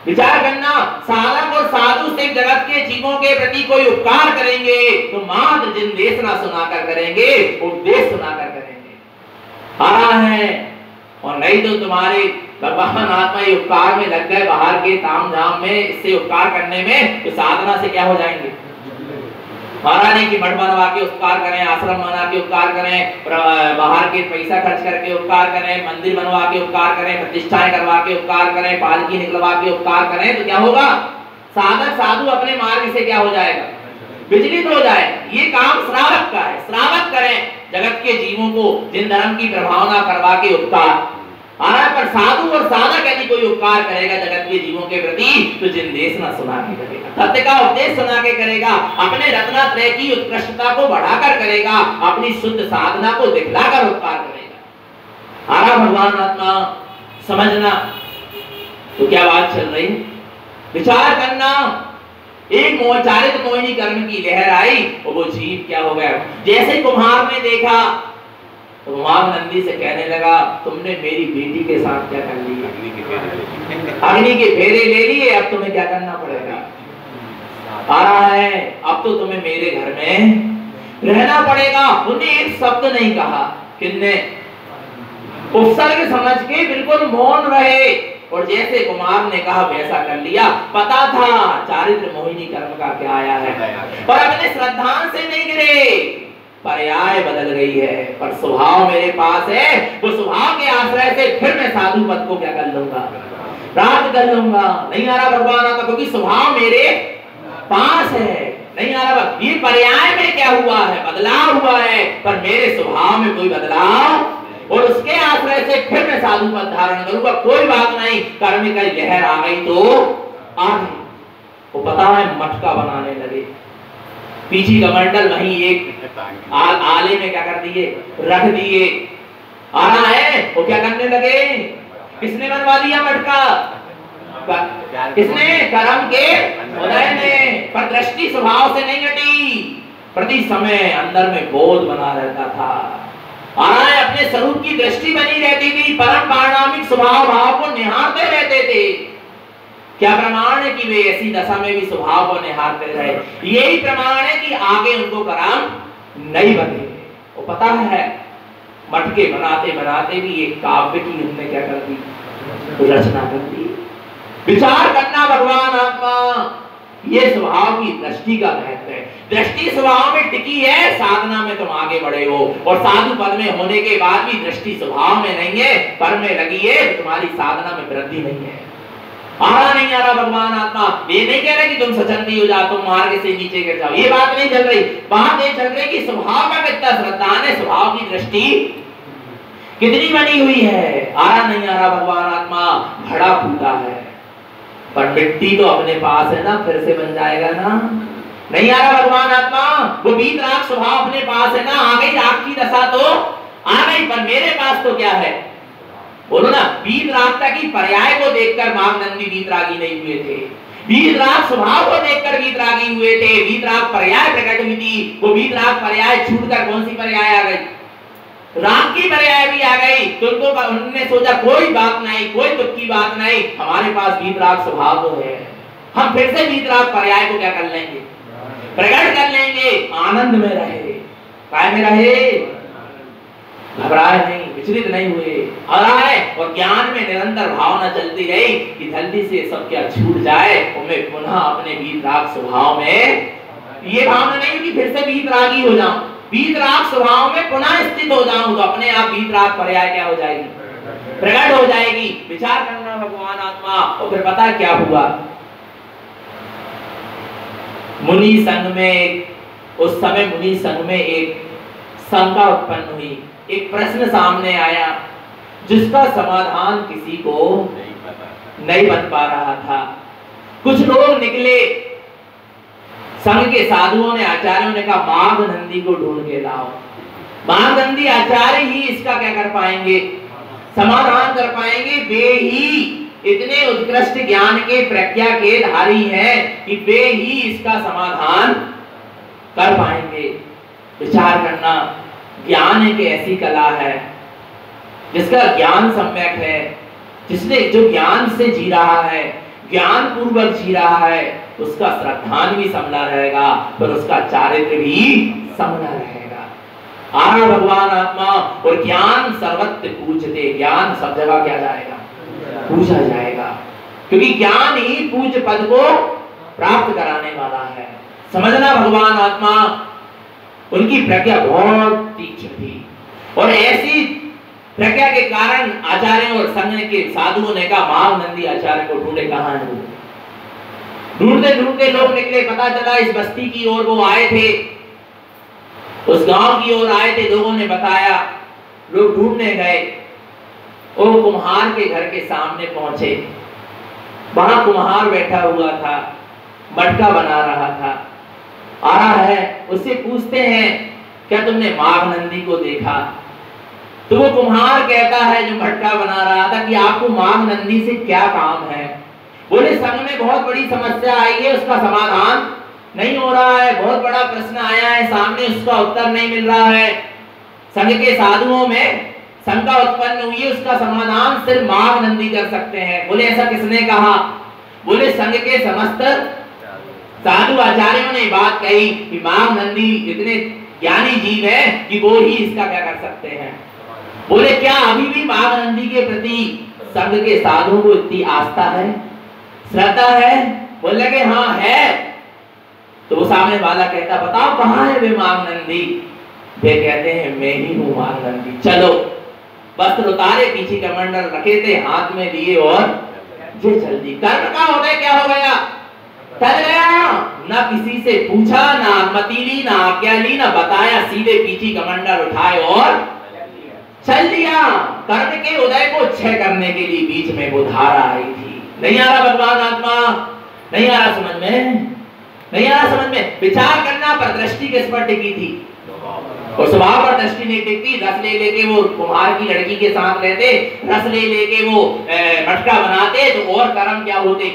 विचार करना, साधक और साधु से जगत के जीवों के प्रति कोई उपकार करेंगे तो मात्र जिन देशना सुनाकर करेंगे, उपदेश सुनाकर करेंगे। आ रहा है, और नहीं तो तुम्हारे भगवान आत्मा ये उपकार में लग गए बाहर के ताम झाम में, इससे उपकार करने में, तो साधना से क्या हो जाएंगे? महारानी की मठ बनवा के उपकार करें, आश्रम बना के उपकार करें, बाहर के पैसा खर्च करके उपकार करें, मंदिर बनवा के उपकार करें, प्रतिष्ठाएं करवा के उपकार करें, पालकी निकलवा के उपकार करें, तो क्या होगा? साधक साधु अपने मार्ग से क्या हो जाएगा? विचलित हो जाए। ये काम श्रावक का है, श्रावक करें जगत के जीवों को जिन धर्म की प्रभावना करवा के उपकार। पर साधु और साधक यदि कोई उपकार करेगा जगत के जीवों के प्रति, तो जिन देश न सुना के करेगा, सत्य का उपदेश सुना के करेगा, अपने रत्नात्रय की उत्कृष्टता को बढ़ाकर करेगा, अपनी शुद्ध साधना को दिखलाकर उपकार करेगा। भगवान आत्मा, समझना तो क्या बात चल रही, विचार करना। एक मोहचारित मोहिनी कर्म की लहर आई और वो जीव क्या हो गया? जैसे कुम्हार ने देखा तो कुम्हार नंदी से कहने लगा, तुमने मेरी बेटी के साथ क्या कर लिया? अग्नि के फेरे ले लिए, अब तुम्हें क्या करना पड़ेगा? आ रहा है, अब तो तुम्हें मेरे घर में रहना पड़ेगा। उन्हें एक शब्द नहीं कहा, किन्ने उपसर्ग समझ के बिल्कुल मौन रहे, और जैसे कुमार ने कहा वैसा कर लिया। पता था चारित्र मोहिनी कर्म का क्या आया है, पर अपने श्रद्धा से नहीं गिरे, पर्याय बदल गई है, पर स्वभाव मेरे पास है, वो स्वभाव के आश्रय से फिर मैं साधु पद को क्या कर लूंगा? प्राप्त कर लूंगा। नहीं आ रहा भगवान आता, क्योंकि स्वभाव मेरे पास है। नहीं आ रहा, ये पर्याय में क्या हुआ है? बदलाव हुआ है, पर मेरे स्वभाव में कोई बदलाव, और उसके आश्रय से फिर मैं साधु पद धारण करूंगा। कोई बात नहीं, कर्म का लहर आ गई तो आ गई। वो पता है मटका बनाने लगे, पीछे कमंडल वहीं एक आले में क्या कर दिए? रख दिए। आ रहा है, वो क्या करने लगे? किसने बनवा दिया मटका? किसने? कर्म के उदय ने। पर दृष्टि स्वभाव से नहीं हटी, प्रति समय अंदर में बोध बना रहता था। अपने स्वरूप की दृष्टि बनी रहती थी, परम पारणामिक स्वभाव भाव को निहारते रहते थे। क्या प्रमाण है कि वे ऐसी दशा में भी स्वभाव को निहारते रहे? यही प्रमाण है कि आगे उनको कर्म नहीं बने। वो पता है मटके बनाते बनाते भी एक काव्य की उन्होंने क्या कर दी? रचना कर दी। विचार करना भगवान आत्मा, ये स्वभाव की दृष्टि का महत्व है। दृष्टि स्वभाव में टिकी है, साधना में तुम आगे बढ़े हो, और साधु पद में होने के बाद भी दृष्टि स्वभाव में नहीं है, पर में लगी है, तो तुम्हारी साधना में वृद्धि नहीं है। आ रहा नहीं आ रहा भगवान आत्मा। ये नहीं कह रहे कि तुम सचंदी हो जाओ, तुम मार्ग से नीचे गिर जाओ, ये बात नहीं चल रही। बात ये चल रही कि स्वभाव का कितना श्रद्धा है, स्वभाव की दृष्टि कितनी बनी हुई है। आ रहा नहीं आ रहा भगवान आत्मा, घड़ा फूटा है पर मिट्टी तो अपने पास है ना, फिर से बन जाएगा ना। नहीं आ रहा भगवान आत्मा, वो वीतराग स्वभाव अपने पास है ना, आ गई आपकी दशा तो आ गई, पर मेरे पास तो क्या है, बोलो ना। वीतरागता की पर्याय को देखकर मागनंदी वीतरागी नहीं हुए थे, वीतराग स्वभाव को देखकर वीतरागी हुए थे। वीतराग पर्याय प्रकट हुई थी, वो वीतराग पर्याय छूटकर कौन सी पर्याय आ गई, राग की पर्याय भी आ गई। तो उन्होंने सोचा कोई बात नहीं, कोई दुख की बात नहीं, हमारे पास वीतराग स्वभाव तो है, हम फिर से वीतराग पर्याय को क्या कर लेंगे, प्रकट कर लेंगे। आनंद में रहे, काय में रहे, घबराए नहीं, विचलित नहीं हुए, और ज्ञान में निरंतर भावना चलती रही कि जल्दी से सब क्या छूट जाए और मैं पुनः अपने वीतराग स्वभाव में, ये भावना नहीं कि फिर से वीतरागी हो जाऊं, वीतराग स्वभाव में पुनः स्थित हो जाऊं, तो अपने आप वीतराग पर्याय क्या हो जाएगी, प्रकट हो जाएगी। विचार करना भगवान आत्मा। और फिर पता क्या हुआ, मुनि संघ में, उस समय मुनि संघ में एक शंका उत्पन्न हुई, एक प्रश्न सामने आया जिसका समाधान किसी को नहीं बन पा रहा था। कुछ लोग निकले, संघ के साधुओं ने, आचार्यों ने कहा मागनंदी को ढूंढ के लाओ, मागनंदी आचार्य ही इसका क्या कर पाएंगे, समाधान कर पाएंगे। वे ही इतने उत्कृष्ट ज्ञान के प्रज्ञा के धारी हैं कि वे ही इसका समाधान कर पाएंगे। विचार करना, ज्ञान एक ऐसी कला है जिसका ज्ञान सम्यक है, जिसने जो ज्ञान से जी रहा है, ज्ञान पूर्वक जी रहा है, उसका श्रद्धान भी समला रहेगा, पर उसका चारित्र भी समला रहेगा। आरा भगवान आत्मा। और ज्ञान सर्वत्र पूजते, ज्ञान सब जगह क्या जाएगा, पूजा जाएगा, क्योंकि ज्ञान ही पूज्य पद को प्राप्त कराने वाला है। समझना भगवान आत्मा, उनकी प्रज्ञा बहुत तीक्ष्ण थी, और ऐसी प्रज्ञा के कारण आचार्यों और संघ के साधुओं ने कहा मागनंदी आचार्य को ढूंढे, कहां है वो। ढूंढते ढूंढते लोग निकले, पता चला इस बस्ती की ओर वो आए थे, उस गांव की ओर आए थे, लोगों ने बताया, लोग ढूंढने गए। वो कुम्हार के घर के सामने पहुंचे, वहां कुम्हार बैठा हुआ था, मटका बना रहा था। आ रहा है, उससे पूछते हैं क्या तुमने मागनंदी को देखा। तो वो कुम्हार कहता है जो मटका बना रहा था कि आपको मागनंदी से क्या काम है। बोले संघ में बहुत बड़ी समस्या आई है, उसका समाधान नहीं हो रहा है, बहुत बड़ा प्रश्न आया है सामने, उसका उत्तर नहीं मिल रहा है। संघ के साधुओं में शंका उत्पन्न हुई है, उसका समाधान सिर्फ मागनंदी कर सकते हैं। बोले ऐसा किसने कहा। बोले संघ के समस्त साधु आचार्यों ने बात कही कि मागनंदी इतने ज्ञानी जीव है कि वो ही इसका क्या कर सकते हैं। बोले क्या अभी भी मागनंदी के प्रति संघ के साधुओं को इतनी आस्था है, श्रद्धा है। बोले कि हाँ है। तो वो सामने वाला कहता बताओ कहाँ है वे मागनंदी। वे कहते हैं मैं ही हूँ मागनंदी। चलो, वस्त्र उतारे, पीछे कमंडल रखे थे, हाथ में लिए और ये चल दी। कर्म का हो गया, क्या हो गया, चल गया। ना किसी से पूछा, ना अनुमति ली, ना आज्ञा ली, ना बताया, सीधे पीछे कमंडल उठाए और चल दिया। कर्म के उदय को क्षय करने के लिए बीच में वो धारा आई थी। नहीं आ रहा भगवान आत्मा, नहीं आ रहा समझ में, नहीं आ रहा समझ में। विचार करना, पर दृष्टि किस पर टिकी थी, और स्वभाव पर दृष्टि नहीं टिकती। रस ले लेके वो कुम्हार की लड़की के साथ रहते, रस ले लेके वो मटका बनाते, तो और कर्म क्या होते,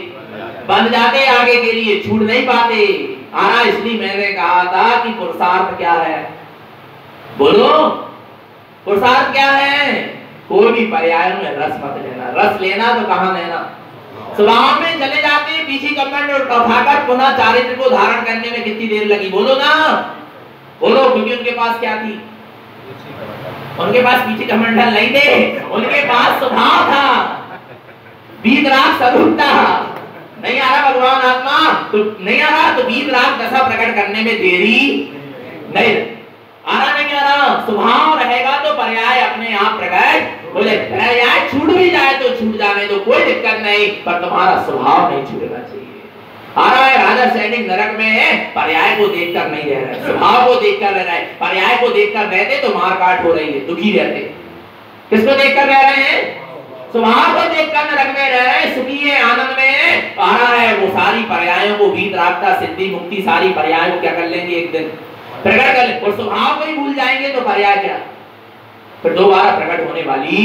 बन जाते, आगे के लिए छूट नहीं पाते। आ रहा, इसलिए मैंने कहा था कि पुरुषार्थ क्या है, बोलो पुरुषार्थ क्या है। कोई भी पर्याय में रस मत लेना, रस लेना तो कहाँ लेना, स्वभाव में चले जाते हैं। पीछे कमंडल उठाकर पुनः चारित्र को धारण करने में कितनी देर लगी, बोलो ना, बोलो। क्योंकि उनके पास क्या थी, उनके पास पीछे कमंडल नहीं थे, उनके पास स्वभाव था, वीतराग स्वरूप था। नहीं आ रहा भगवान आत्मा, तो नहीं आ रहा, तो वीतराग दशा प्रकट करने में देरी नहीं, आ रहा नहीं आ रहा। स्वभाव रहेगा तो पर्याय अपने आप प्रकट हो जाए। पर्याय छूट भी जाए तो छूट जाने दो, कोई दिक्कत नहीं, पर तुम्हारा स्वभाव नहीं छूटना चाहिए। आ रहा है राजा सैनिक नरक में है, पर्याय को देखकर नहीं रह रहे, स्वभाव को देखकर रह रहे हैं। पर्याय को देखकर रहते तो मार काट हो रही है, दुखी रहते। किसको देखकर रह रहे हैं? स्वभाव को देखकर नरक में रह रहे हैं, सुखी है, आनंद में है। आ रहा है वो सारी पर्यायों को, गीत रागता सिद्धि मुक्ति सारी पर्यायों को क्या कर लेंगे, एक दिन प्रकट कर लेंगे। और स्वभाव को ही भूल जाएंगे तो पर्याय क्या, फिर दोबारा प्रकट होने वाली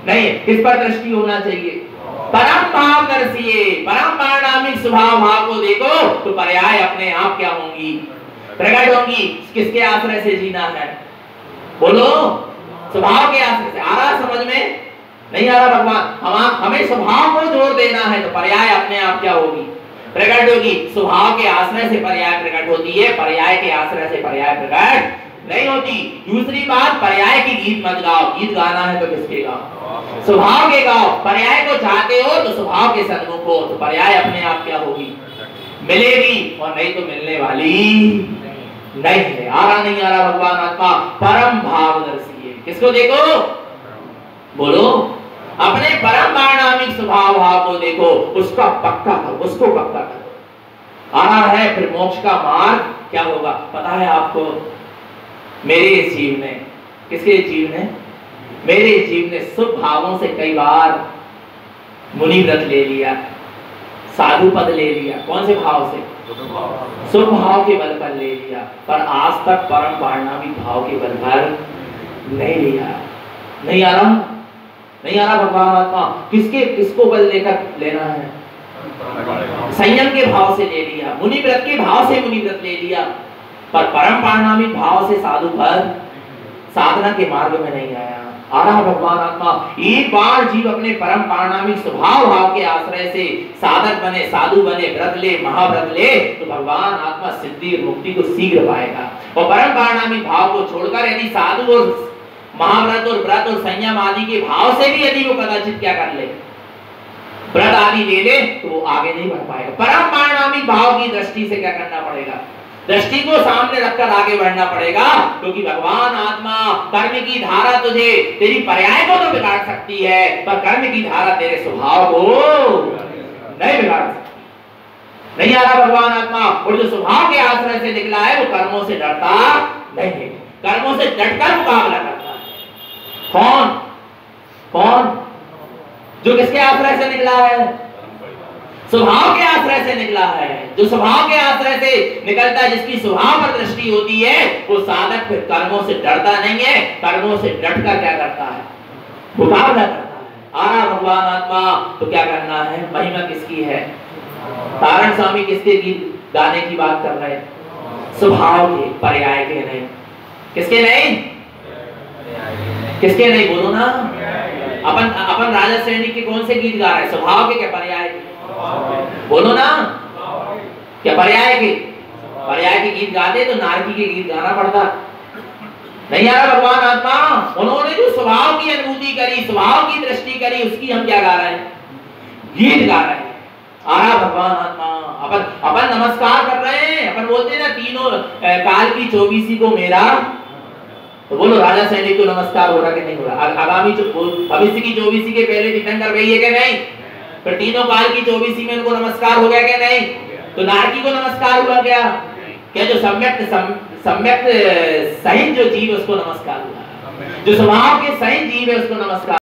नहीं है। किस पर दृष्टि होना चाहिए? परम भाव दर्शिए, परम पारणामिक स्वभाव भाव को देखो तो पर्याय अपने आप क्या होंगी, प्रकट होंगी। किसके आश्रय से जीना है? बोलो, स्वभाव के आश्रय से। आ रहा समझ में? नहीं आ रहा भगवान? हमें स्वभाव को जोड़ देना है तो पर्याय अपने आप क्या होगी, प्रकट होगी। स्वभाव के आश्रय से पर्याय प्रकट होती है, पर्याय के आश्रय से पर्याय प्रकट नहीं होती। दूसरी बात, पर्याय की गीत मत गाओ। गीत गाना है तो किसके गाओ? स्वभाव के गाओ। पर्याय को चाहते हो तो स्वभाव के सन्मुख हो, तो पर्याय अपने आप क्या होगी, मिलेगी, और नहीं तो मिलने वाली नहीं है। आ रहा नहीं आ रहा भगवान आत्मा? परम भावदर्शी है। किसको देखो? बोलो, अपने परम पारणामिक स्वभाव भाव को देखो, उसका पक्का करो, उसको पक्का करो। आ रहा है फिर मोक्ष का मार्ग क्या होगा पता है आपको? मेरे इस जीव ने, किसके जीव ने? मेरे इस जीव ने शुभ भावों से कई बार मुनि व्रत ले लिया, साधु पद ले लिया। कौन से भाव से? शुभ भाव के बल पर ले लिया, पर आज तक परम पारणामिक भाव के बल पर नहीं लिया। नहीं आ रहा? नहीं आ रहा भगवान आत्मा? किसको बल लेकर लेना है? संयम के भाव से ले लिया, मुनि व्रत के भाव से मुनि व्रत ले लिया, पर परम पारणामिक भाव से साधु पद साधना के मार्ग में नहीं आया। आ रहा भगवान आत्मा? एक बार जीव अपने परम पारणामिक स्वभाव भाव के आश्रय से साधक बने, साधु बने, व्रत ले, महाव्रत ले, तो भगवान आत्मा सिद्धि और मुक्ति को शीघ्र पाएगा। और परम पारणामिक भाव को छोड़कर यदि साधु और महाव्रत और व्रत और संयम आदि के भाव से भी यदि वो कदाचित क्या कर ले, व्रत आदि ले ले, तो वो आगे नहीं बढ़ पाएगा। परम पारणामिक भाव की दृष्टि से क्या करना पड़ेगा? दृष्टि को सामने रखकर आगे बढ़ना पड़ेगा, क्योंकि भगवान आत्मा कर्म की धारा तुझे, तेरी पर्याय को तो बिगाड़ सकती है, पर कर्म की धारा तेरे स्वभाव को नहीं बिगाड़ सकती। नहीं आ रहा भगवान आत्मा? और जो स्वभाव के आश्रय से निकला है वो कर्मों से डरता नहीं है, कर्मों से डटकर मुकाबला करता है। कौन? कौन? जो किसके आश्रय से निकला है? स्वभाव के आश्रय से निकला है। जो स्वभाव के आश्रय से निकलता है, जिसकी स्वभाव पर दृष्टि होती है, वो साधक फिर कर्मों से डरता नहीं है, कर्मों से डटकर क्या करता है? मुकाबला करता है। आ रहा भगवान आत्मा? तो क्या करना है? महिमा किसकी है? तारण स्वामी किसके गीत गाने की बात कर रहे हैं? स्वभाव के, पर्याय के नहीं। किसके नहीं? किसके नहीं? बोलो ना। अपन राजा सैनिक के कौन से गीत गा रहे हैं? स्वभाव के क्या पर्याय के? बोलो ना। क्या पर्याय के? पर्याय के गीत गाते तो नारकी के गीत गाना पड़ता। नहीं आ रहा भगवान आत्मा? उन्होंने जो स्वभाव की अनुभूति करी, स्वभाव की दृष्टि करी, उसकी हम क्या गा रहे हैं? गीत गा रहे हैं। आ रहा भगवान आत्मा? अपन नमस्कार कर रहे हैं, अपन बोलते हैं ना तीनों काल की 24 को मेरा, तो बोलो राजा सैनिक को नमस्कार हो रहा कि नहीं हो रहा? आगामी भविष्य की 24 के पहले तीर्थंकर भई है कि नहीं? फिर तीनों काल की 24 में उनको नमस्कार हो गया क्या? नहीं। तो नारकी को नमस्कार हुआ क्या? क्या जो सम्यक सहित जो जीव उसको नमस्कार हुआ, जो स्वभाव के सहित जीव है उसको नमस्कार।